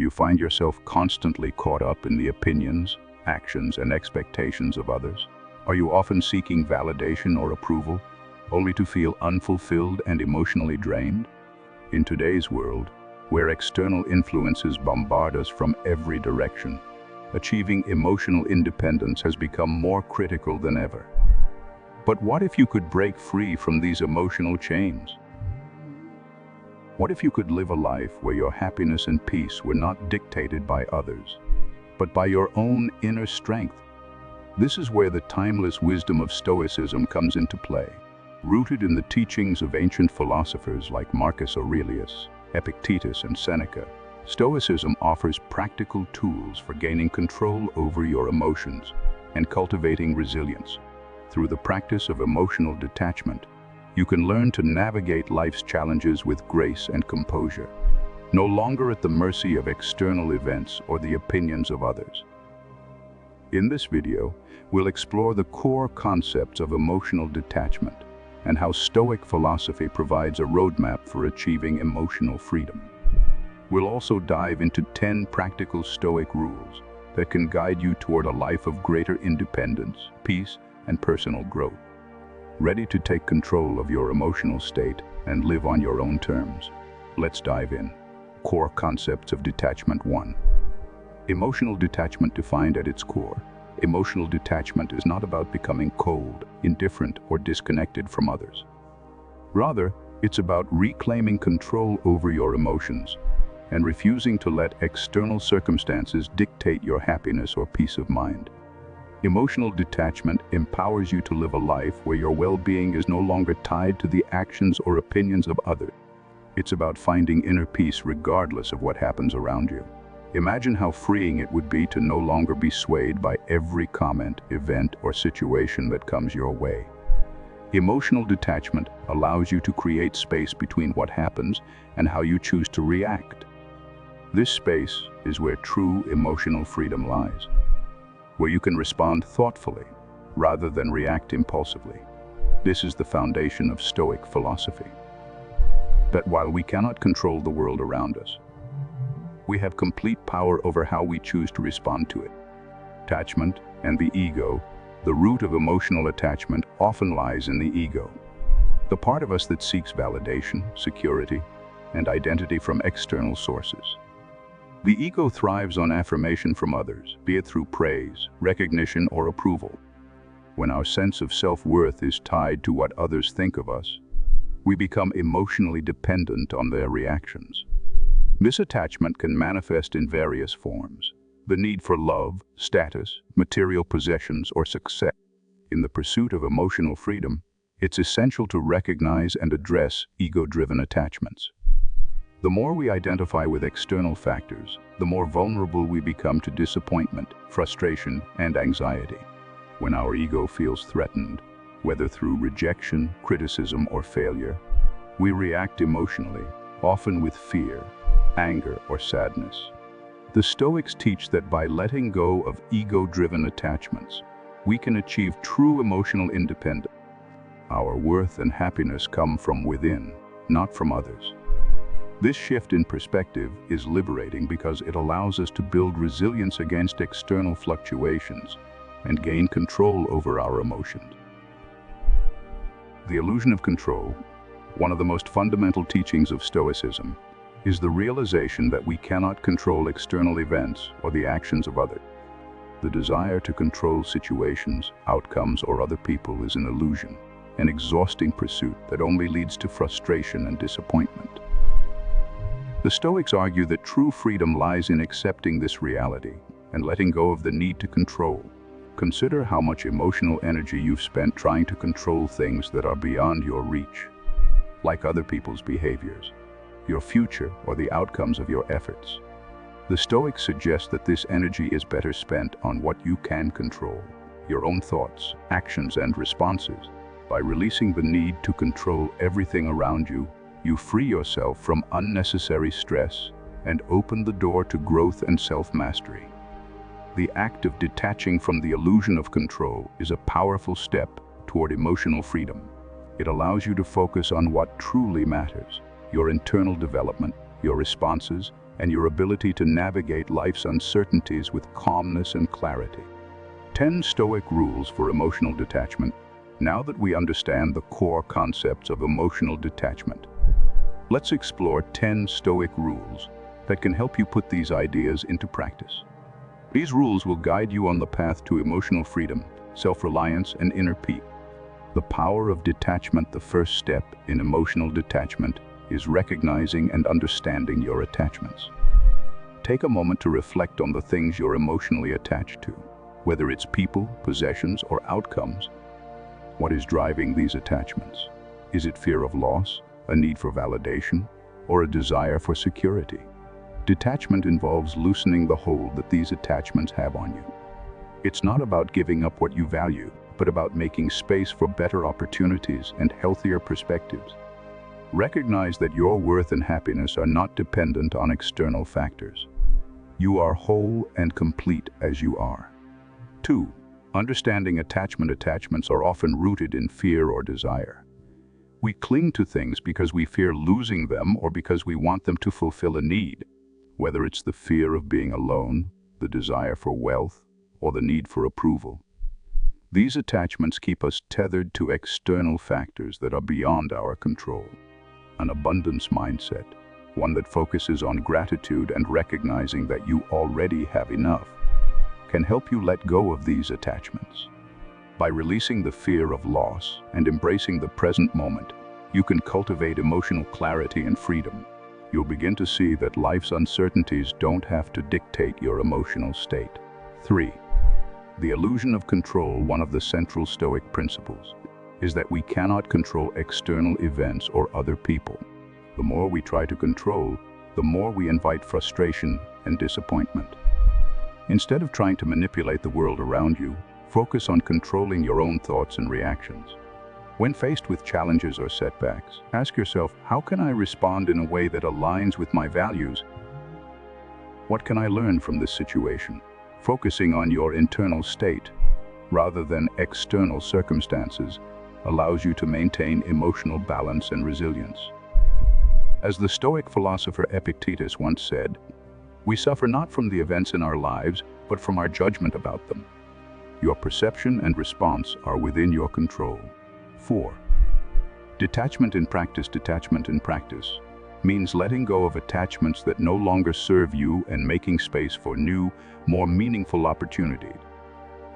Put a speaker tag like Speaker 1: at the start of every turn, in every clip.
Speaker 1: you find yourself constantly caught up in the opinions, actions, and expectations of others? Are you often seeking validation or approval, only to feel unfulfilled and emotionally drained? In today's world, where external influences bombard us from every direction, achieving emotional independence has become more critical than ever. But what if you could break free from these emotional chains? What if you could live a life where your happiness and peace were not dictated by others, but by your own inner strength? This is where the timeless wisdom of Stoicism comes into play. Rooted in the teachings of ancient philosophers like Marcus Aurelius, Epictetus, and Seneca, Stoicism offers practical tools for gaining control over your emotions and cultivating resilience. Through the practice of emotional detachment, you can learn to navigate life's challenges with grace and composure, no longer at the mercy of external events or the opinions of others. In this video, we'll explore the core concepts of emotional detachment and how Stoic philosophy provides a roadmap for achieving emotional freedom. We'll also dive into 10 practical Stoic rules that can guide you toward a life of greater independence, peace, and personal growth. Ready to take control of your emotional state and live on your own terms? Let's dive in. Core concepts of detachment 1. Emotional detachment defined at its core. Emotional detachment is not about becoming cold, indifferent, or disconnected from others. Rather, it's about reclaiming control over your emotions and refusing to let external circumstances dictate your happiness or peace of mind. Emotional detachment empowers you to live a life where your well-being is no longer tied to the actions or opinions of others. It's about finding inner peace regardless of what happens around you. Imagine how freeing it would be to no longer be swayed by every comment, event, or situation that comes your way. Emotional detachment allows you to create space between what happens and how you choose to react. This space is where true emotional freedom lies, where you can respond thoughtfully rather than react impulsively. This is the foundation of Stoic philosophy. That while we cannot control the world around us, we have complete power over how we choose to respond to it. Attachment and the ego. The root of emotional attachment often lies in the ego, the part of us that seeks validation, security, and identity from external sources. The ego thrives on affirmation from others, be it through praise, recognition, or approval. When our sense of self-worth is tied to what others think of us, we become emotionally dependent on their reactions. This attachment can manifest in various forms. The need for love, status, material possessions, or success. In the pursuit of emotional freedom, it's essential to recognize and address ego-driven attachments. The more we identify with external factors, the more vulnerable we become to disappointment, frustration, and anxiety. When our ego feels threatened, whether through rejection, criticism, or failure, we react emotionally, often with fear, anger, or sadness. The Stoics teach that by letting go of ego-driven attachments, we can achieve true emotional independence. Our worth and happiness come from within, not from others. This shift in perspective is liberating because it allows us to build resilience against external fluctuations and gain control over our emotions. The illusion of control, one of the most fundamental teachings of Stoicism, is the realization that we cannot control external events or the actions of others. The desire to control situations, outcomes, or other people is an illusion, an exhausting pursuit that only leads to frustration and disappointment. The Stoics argue that true freedom lies in accepting this reality and letting go of the need to control. Consider how much emotional energy you've spent trying to control things that are beyond your reach, like other people's behaviors, your future, or the outcomes of your efforts. The Stoics suggest that this energy is better spent on what you can control, your own thoughts, actions, and responses. By releasing the need to control everything around you, you free yourself from unnecessary stress and open the door to growth and self-mastery. The act of detaching from the illusion of control is a powerful step toward emotional freedom. It allows you to focus on what truly matters: your internal development, your responses, and your ability to navigate life's uncertainties with calmness and clarity. 10 Stoic rules for emotional detachment. Now that we understand the core concepts of emotional detachment, let's explore 10 Stoic rules that can help you put these ideas into practice. These rules will guide you on the path to emotional freedom, self-reliance, and inner peace. The power of detachment. The first step in emotional detachment is recognizing and understanding your attachments. Take a moment to reflect on the things you're emotionally attached to, whether it's people, possessions, or outcomes. What is driving these attachments? Is it fear of loss, a need for validation, or a desire for security? Detachment involves loosening the hold that these attachments have on you. It's not about giving up what you value, but about making space for better opportunities and healthier perspectives. Recognize that your worth and happiness are not dependent on external factors. You are whole and complete as you are. 2. Understanding attachment. Attachments are often rooted in fear or desire. We cling to things because we fear losing them or because we want them to fulfill a need, whether it's the fear of being alone, the desire for wealth, or the need for approval. These attachments keep us tethered to external factors that are beyond our control. An abundance mindset, one that focuses on gratitude and recognizing that you already have enough, can help you let go of these attachments. By releasing the fear of loss and embracing the present moment, you can cultivate emotional clarity and freedom. You'll begin to see that life's uncertainties don't have to dictate your emotional state. 3. The illusion of control. One of the central Stoic principles is that we cannot control external events or other people. The more we try to control, the more we invite frustration and disappointment. Instead of trying to manipulate the world around you, focus on controlling your own thoughts and reactions. When faced with challenges or setbacks, ask yourself, how can I respond in a way that aligns with my values? What can I learn from this situation? Focusing on your internal state, rather than external circumstances, allows you to maintain emotional balance and resilience. As the Stoic philosopher Epictetus once said, "We suffer not from the events in our lives, but from our judgment about them." Your perception and response are within your control. 4. Detachment in practice. Detachment in practice means letting go of attachments that no longer serve you and making space for new, more meaningful opportunities.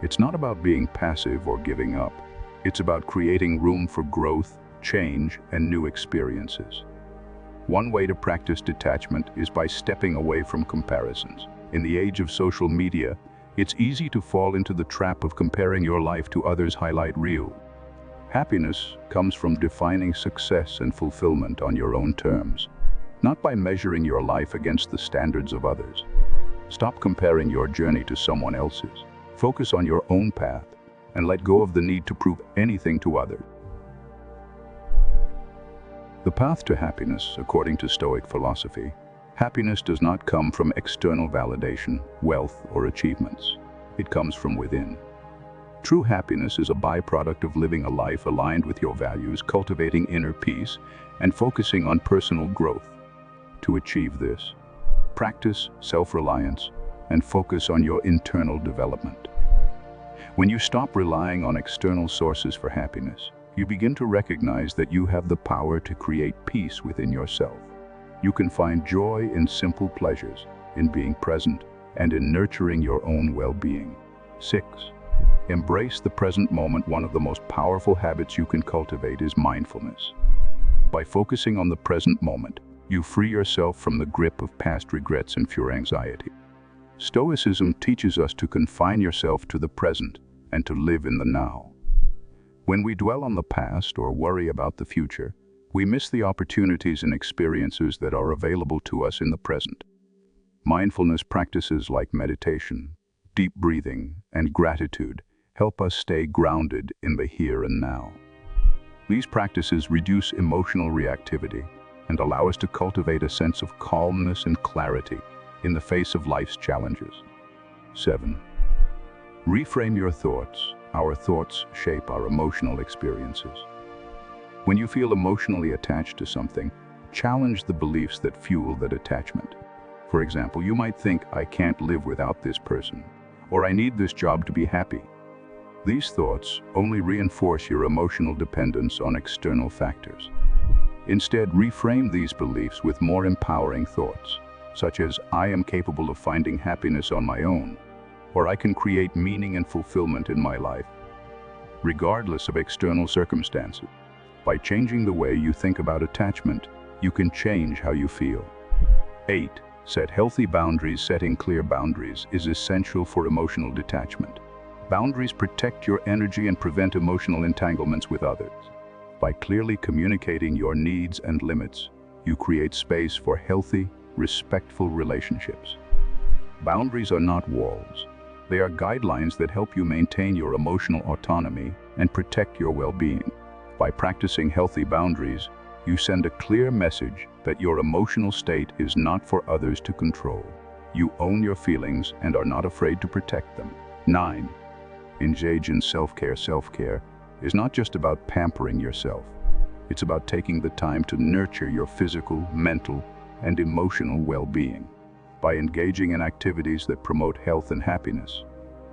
Speaker 1: It's not about being passive or giving up. It's about creating room for growth, change, and new experiences. One way to practice detachment is by stepping away from comparisons. In the age of social media, it's easy to fall into the trap of comparing your life to others' highlight reel. Happiness comes from defining success and fulfillment on your own terms, not by measuring your life against the standards of others. Stop comparing your journey to someone else's. Focus on your own path and let go of the need to prove anything to others. The path to happiness, according to Stoic philosophy, happiness does not come from external validation, wealth, or achievements. It comes from within. True happiness is a byproduct of living a life aligned with your values, cultivating inner peace, and focusing on personal growth. To achieve this, practice self-reliance and focus on your internal development. When you stop relying on external sources for happiness, you begin to recognize that you have the power to create peace within yourself. You can find joy in simple pleasures, in being present, and in nurturing your own well-being. 6. Embrace the present moment. One of the most powerful habits you can cultivate is mindfulness. By focusing on the present moment, you free yourself from the grip of past regrets and pure anxiety. Stoicism teaches us to confine yourself to the present and to live in the now. When we dwell on the past or worry about the future, we miss the opportunities and experiences that are available to us in the present. Mindfulness practices like meditation, deep breathing, and gratitude help us stay grounded in the here and now. These practices reduce emotional reactivity and allow us to cultivate a sense of calmness and clarity in the face of life's challenges. 7. Reframe your thoughts. Our thoughts shape our emotional experiences. When you feel emotionally attached to something, challenge the beliefs that fuel that attachment. For example, you might think, I can't live without this person, or I need this job to be happy. These thoughts only reinforce your emotional dependence on external factors. Instead, reframe these beliefs with more empowering thoughts, such as, I am capable of finding happiness on my own, or I can create meaning and fulfillment in my life, regardless of external circumstances. By changing the way you think about attachment, you can change how you feel. 8. Set healthy boundaries. Setting clear boundaries is essential for emotional detachment. Boundaries protect your energy and prevent emotional entanglements with others. By clearly communicating your needs and limits, you create space for healthy, respectful relationships. Boundaries are not walls. They are guidelines that help you maintain your emotional autonomy and protect your well-being. By practicing healthy boundaries, you send a clear message that your emotional state is not for others to control. You own your feelings and are not afraid to protect them. 9. Engage in self-care. Self-care is not just about pampering yourself. It's about taking the time to nurture your physical, mental, and emotional well-being. By engaging in activities that promote health and happiness,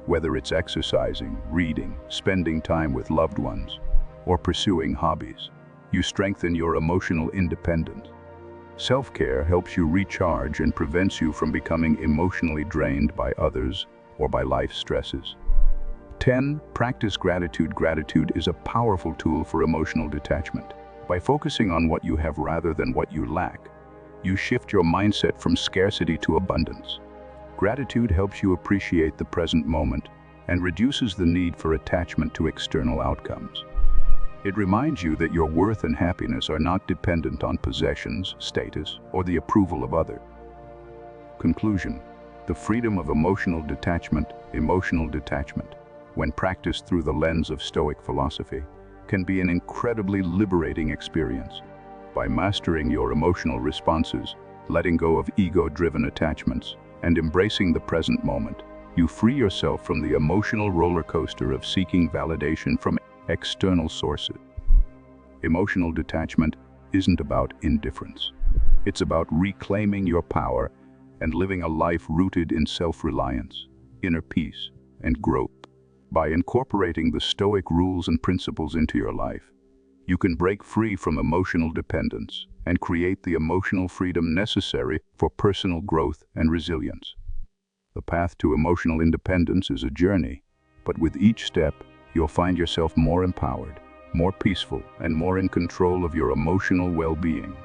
Speaker 1: whether it's exercising, reading, spending time with loved ones, or pursuing hobbies, you strengthen your emotional independence. Self-care helps you recharge and prevents you from becoming emotionally drained by others or by life stresses. 10. Practice gratitude. Gratitude is a powerful tool for emotional detachment. By focusing on what you have rather than what you lack, you shift your mindset from scarcity to abundance. Gratitude helps you appreciate the present moment and reduces the need for attachment to external outcomes. It reminds you that your worth and happiness are not dependent on possessions, status, or the approval of others. Conclusion: the freedom of emotional detachment, when practiced through the lens of Stoic philosophy, can be an incredibly liberating experience. By mastering your emotional responses, letting go of ego-driven attachments, and embracing the present moment, you free yourself from the emotional roller coaster of seeking validation from external sources. Emotional detachment isn't about indifference. It's about reclaiming your power and living a life rooted in self-reliance, inner peace, and growth. By incorporating the Stoic rules and principles into your life, you can break free from emotional dependence and create the emotional freedom necessary for personal growth and resilience. The path to emotional independence is a journey, but with each step, you'll find yourself more empowered, more peaceful, and more in control of your emotional well-being.